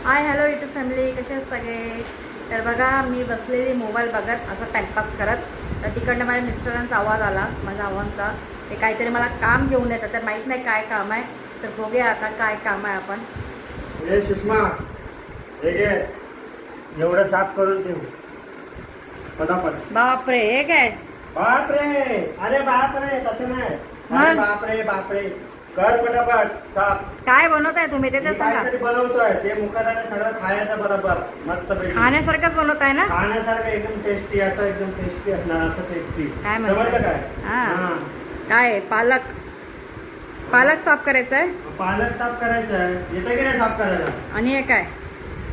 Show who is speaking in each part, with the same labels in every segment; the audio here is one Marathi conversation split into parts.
Speaker 1: हाय हॅलो यूट्यूब फॅमिली, कसे आहेत सगळे? तर बघा, मी बसलेली मोबाईल बघत असं टाईमपास करत, तर तिकडनं माझ्या मिस्टरांचा आवाज आला, माझ्या आव्हानचा. ते काहीतरी मला काम घेऊन येतात, तर माहीत नाही काय काम आहे. तर बघूया आता काय काम आहे. आपण
Speaker 2: हे सुषमा, हे घे, एवढं साफ करून ठेव पटापट.
Speaker 1: बापरे, हे काय?
Speaker 2: बापरे, अरे बापरे, तसं नाही. अरे बापरे बापरे, कर पटापट साफ.
Speaker 1: काय बनवताय तुम्ही ते तर सांगा.
Speaker 2: काहीतरी बनवतोय ते मुकाटाने सगळं खायचं बरोबर मस्त पैकी.
Speaker 1: खाण्यासारखंच बनवताय ना?
Speaker 2: खाण्यासारखं एकदम टेस्टी, असं एकदम टेस्टी असणार, असं टेस्टी.
Speaker 1: काय
Speaker 2: समजलं
Speaker 1: म्हणताय?
Speaker 2: काय?
Speaker 1: हा. काय पालक पालक साफ करायचं आहे.
Speaker 2: पालक साफ करायचं आहे, येतं की नाही साफ करायला?
Speaker 1: आणि हे काय?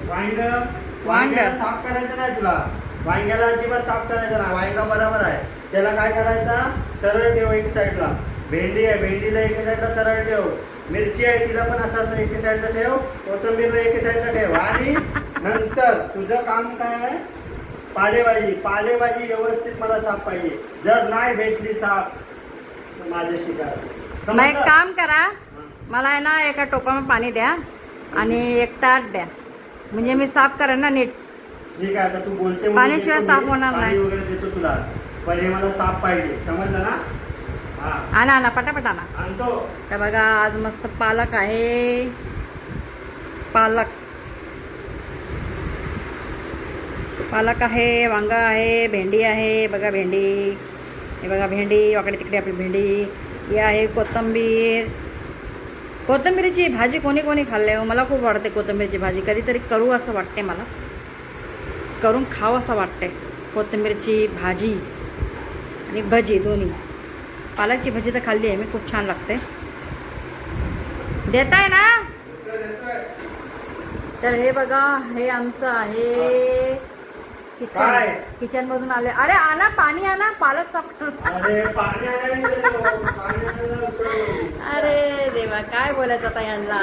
Speaker 2: वांग्याला साफ करायचं नाही तुला. वांग्याला अजिबात साफ करायचं नाही. वांगा बरोबर आहे, त्याला काय करायचं, सरळ ठेव एक साईडला. भेंडी आहे, भेंडीला एका साईडला सरळ ठेव. मिरची आहे, तिला पण असं असं एका साईडला ठेव. कोथिंबीरला एका साईडला ठेव. आणि नंतर तुझं काम काय आहे, पालेभाजी. पालेभाजी व्यवस्थित मला साफ पाहिजे. जर नाही भेटली साफ तर माझ्याशी करा.
Speaker 1: मग एक काम करा, मला आहे ना एका टोपामध्ये पाणी द्या आणि एक ताट द्या, म्हणजे मी साफ करेन ना नीट.
Speaker 2: ठीक आहे, आता तू बोलते म्हणून
Speaker 1: पाण्याशिवाय
Speaker 2: देतो
Speaker 1: साफ
Speaker 2: मी.
Speaker 1: होणार
Speaker 2: पाणी
Speaker 1: नाही.
Speaker 2: वगैरे देतो तुला, पण हे मला साफ पाहिजे. समजलं ना? हा,
Speaker 1: आणा आणा पटापट आणा.
Speaker 2: आणतो.
Speaker 1: तर बघा, आज मस्त पालक आहे. पालक पालक आहे, वांगा आहे, भेंडी आहे. बघा भेंडी, हे बघा भेंडी, वाकडे तिकडे आपली भेंडी. ही आहे कोथिंबीर. कोथिंबीरीची भाजी कोणी कोणी खाल्ली हो? मला खूप आवडते कोथिंबीरची भाजी. कधीतरी करू असं वाटते, मला करून खावं असं वाटते. कोथिंबीरची भाजी आणि भजी दोन्ही. पालकची भजी तर खाल्ली आहे मी, खूप छान लागते. देताय ना? तर हे बघा, हे आमचं आहे
Speaker 2: काय?
Speaker 1: किचन मधून आले. अरे आणा पाणी, आणा पालक साफ करू.
Speaker 2: अरे पाणी आणायला गेलो, पाणी आणायला विसरलो.
Speaker 1: अरे देवा, काय बोलायचं आता यांना.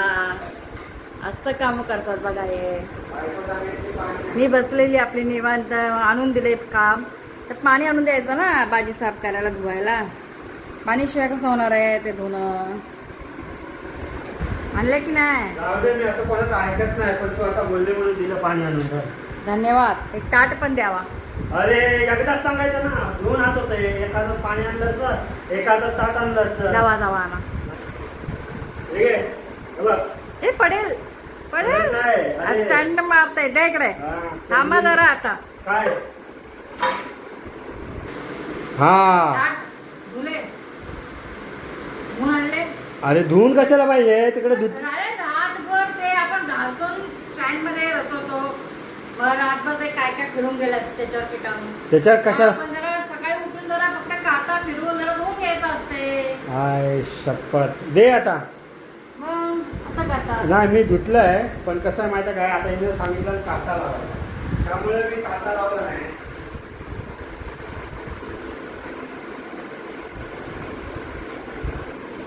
Speaker 1: असं काम करतात बघा हे.
Speaker 2: बायको सांगितली पाणी.
Speaker 1: मी बसलेली आपली निवांत, आणून दिले काम. तर पाणी आणून द्यायचं ना भाजी साफ करायला, धुवायला. पाणी शिवाय कसं होणार आहे ते धुणं? आणलं की नाही?
Speaker 2: जाऊ दे, मी असं कोणाचं ऐकत नाही, पण तू आता बोलले म्हणून दिलं पाणी आणून. तर
Speaker 1: धन्यवाद. एक ताट पण द्यावा.
Speaker 2: अरे एकदाच सांगायचं ना, दोन हात होते. एखादं पाणी आणलं तर, एखादं ताट आणलं तर.
Speaker 1: जावा जावा आणा.
Speaker 2: ठीक आहे, हे बघ.
Speaker 1: ए पडेल पडेल.
Speaker 2: नाही, अरे.
Speaker 1: स्टँड मारताय, द्या इकडे.
Speaker 2: हा,
Speaker 1: थांबा जरा आता.
Speaker 2: काय? हा,
Speaker 1: ताट धुले, धुवून आणले.
Speaker 2: अरे धुवून कशाला पाहिजे तिकडे दूध.
Speaker 1: अरे रातभर ते आपण घासून स्टँड मध्ये रचवतो. मग रातभर ते काय काय फिरून गेलं त्याच्यावर किटाणू.
Speaker 2: त्याच्यावर कशाला?
Speaker 1: आपण जरा सकाळी उठून जरा फक्त काटा फिरवून जरा धुवून घ्यायचं असते.
Speaker 2: आय शपथ, दे आता.
Speaker 1: मग असं करतात.
Speaker 2: नाही, मी धुतलंय, पण कसं आहे माहिती आहे काय, आता हिने सांगितलं काटा लावायला, त्यामुळे मी काटा लावला नाही.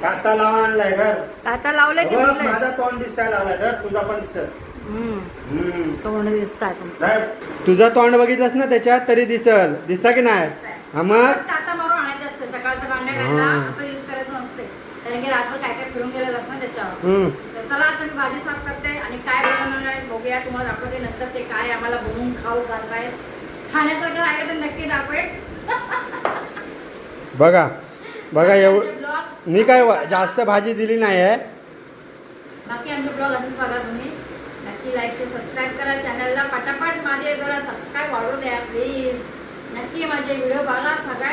Speaker 2: काटा लावा आणलाय घर.
Speaker 1: काटा लावले की
Speaker 2: बघ,
Speaker 1: धुतलंय?
Speaker 2: माझा तोंड दिसायला लागला, घर तुझा पण दिसत.
Speaker 1: तोंड दिसताय तुमचं.
Speaker 2: नाही, तुझा तोंड बघितलंस ना त्याच्यात तरी दिसता की नाही? हा मग
Speaker 1: काटा मारून आणायचं असते. सकाळचं भांड्या घायला असं यूज करायचं नसते, कारण की रातभर काय काय फिरून गेलेलं असतं ना त्याच्यावर. तर चला आता मी भाजी साफ करते आणि काय बनवणार आहे बघूया. तुम्हाला दाखवते नंतर ते काय आम्हाला बनवून खाऊ घालताय. खाण्यासारखं आहे तर नक्की दाखवेल.
Speaker 2: बघा बघा, एवढं
Speaker 1: ब्लॉग
Speaker 2: मी काय जास्त भाजी दिली नाही आहे.
Speaker 1: बाकी आमचे ब्लॉग अजून बघा तुम्ही. नक्की लाईक ते सबस्क्राईब करा चॅनलला. पटापट माझे जरा सबस्क्राईब वाढवू द्या प्लीज. नक्की माझे व्हिडिओ बघा. सगळ्या